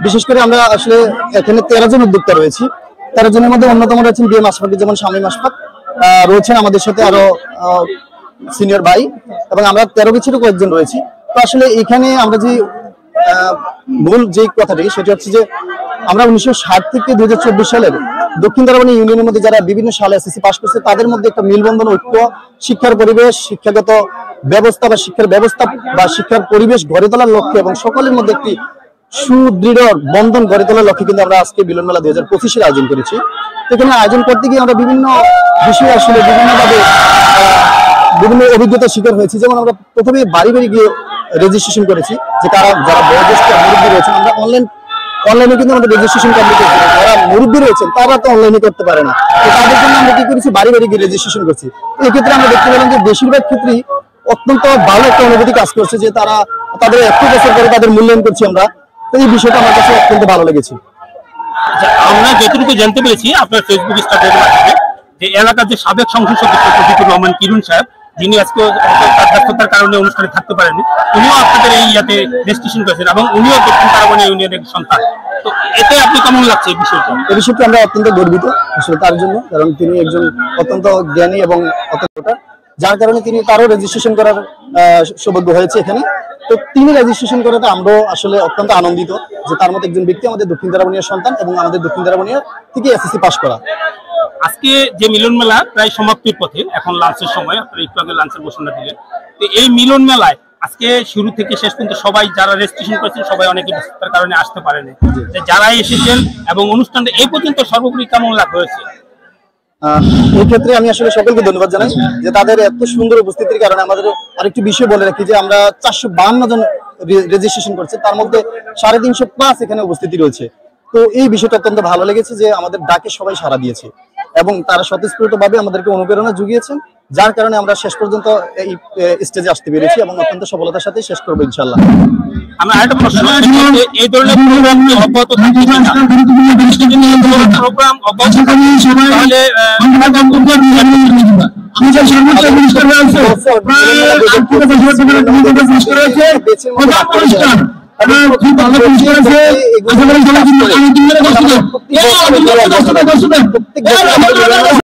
বিশেষ করে আমরা আসলে এখানে 13 জন উদ্যোক্তা রয়েছি। 13 জনের মধ্যে অন্যতম রয়েছেন বিএম আশফাক, যেমন শামীম আশফাক রয়েছেন আমাদের সাথে, আরো সিনিয়র ভাই, এবং আমরা 13 বছরের কয়েকজন রয়েছি। তো আসলে এখানে আমরা যে মূল যে কথাটি সেটা হচ্ছে যে আমরা 1960 থেকে 2024 সালের দক্ষিণ দারাবণী ইউনিয়নের মধ্যে যারা বিভিন্ন সালে এসএসসি পাস করছে তাদের মধ্যে একটা মিলবন্ধন, ঐক্য, শিক্ষার পরিবেশ, শিক্ষাগত ব্যবস্থা বা শিক্ষার ব্যবস্থা বা শিক্ষার পরিবেশ গড়ে তোলার লক্ষ্যে এবং সকলের মধ্যে একটি সুদৃঢ় বন্ধন গড়ে তোলার লক্ষ্যে কিন্তু আমরা আজকে মিলন মেলা 2025 আয়োজন করেছি। এখানে আয়োজন করতে গিয়ে আমরা বিভিন্ন বিষয়ে আসলে বিভিন্নভাবে বিভিন্ন অভিজ্ঞতার শিকার হয়েছি। যেমন আমরা প্রথমে বাড়ি বাড়ি গিয়ে রেজিস্ট্রেশন করেছি, যে যারা বয়োজ্যেষ্ঠ মুরব্বী রয়েছেন, আমরা অনলাইনে কিন্তু আমাদের রেজিস্ট্রেশন কমপ্লিট করেছি। যারা মুরব্বী রয়েছেন তারা তো অনলাইনে করতে পারে না, তো তাদের জন্য আমরা কি করেছি, বাড়ি বাড়ি গিয়ে রেজিস্ট্রেশন করছি। এই ক্ষেত্রে আমরা দেখতে পেলাম যে বেশিরভাগ ক্ষেত্রেই অত্যন্ত ভালো একটা অনুভূতি কাজ করছে, যে তাদের 1 বছর পরে তাদের মূল্যায়ন করছি আমরা। তো এই বিষয়টা আমার কাছে অত্যন্ত ভালো লেগেছে। আমরা যতটুকু জানতে পেরেছি আপনার ফেসবুক স্ট্যাটাসের মাধ্যমে, যে এলাকার যে সাবেক সংসদ সদস্য শফিকুর রহমান কিরণ সাহেব, যিনি আজকে ব্যস্ততার কারণে অনুষ্ঠানে থাকতে পারেননি, উনিও আপনাদের এই ইয়াতে রেজিস্ট্রেশন করেছেন এবং উনিও দক্ষিণ দারাবণী ইউনিয়নের সন্তান। তো এতে আপনি কেমন লাগছে এই বিষয়টা? এই বিষয়টি আমরা অত্যন্ত গর্বিত আসলে তার জন্য, কারণ তিনি একজন অত্যন্ত জ্ঞানী এবং অত্যন্ত, যার কারণে তিনি তারও রেজিস্ট্রেশন করার সৌভাগ্য হয়েছে এখানে। তো তিনি রেজিস্ট্রেশন করাতে আমরাও আসলে অত্যন্ত আনন্দিত যে তার মতো একজন ব্যক্তি আমাদের দক্ষিণ দারাবণীর সন্তান এবং আমাদের দক্ষিণ দারাবণী থেকে এসএসসি পাস করা। আজকে যে মিলন মেলা প্রায় সমাপ্তির পথে, এখন লাঞ্চের সময়, আপনারা একটু আগে লাঞ্চের ঘোষণা দিলেন। তো এই মিলন মেলায় আজকে শুরু থেকে শেষ পর্যন্ত সবাই যারা রেজিস্ট্রেশন করেছেন সবাই অনেকে ব্যস্ততার কারণে আসতে পারেনি, যারা এসেছেন এবং অনুষ্ঠানটা এই পর্যন্ত সর্বোপরি কেমন লাভ হয়েছে? এই ক্ষেত্রে আমি আসলে সকলকে ধন্যবাদ জানাই যে তাদের এত সুন্দর উপস্থিতির কারণে। আমাদের আরেকটি বিষয় বলে রাখি যে আমরা 452 জন রেজিস্ট্রেশন করছে, তার মধ্যে 350+ এখানে উপস্থিতি রয়েছে। তো এই বিষয়টা অত্যন্ত ভালো লেগেছে যে আমাদের ডাকে সবাই সাড়া দিয়েছে এবং তারা স্বতঃস্ফূর্তভাবে আমাদেরকে অনুপ্রেরণা জুগিয়েছেন, যার কারণে আমরা শেষ পর্যন্ত এই স্টেজে আসতে পেরেছি এবং অত্যন্ত সফলতার সাথে শেষ করবো ইনশাআল্লাহ। আমরা আরেকটা প্রশ্ন, এই ধরনের প্রোগ্রাম কি অব্যাহত থাকবে কিনা? প্রোগ্রাম অব্যাহত তাহলে খুব ভালো পুরস্কার আছে।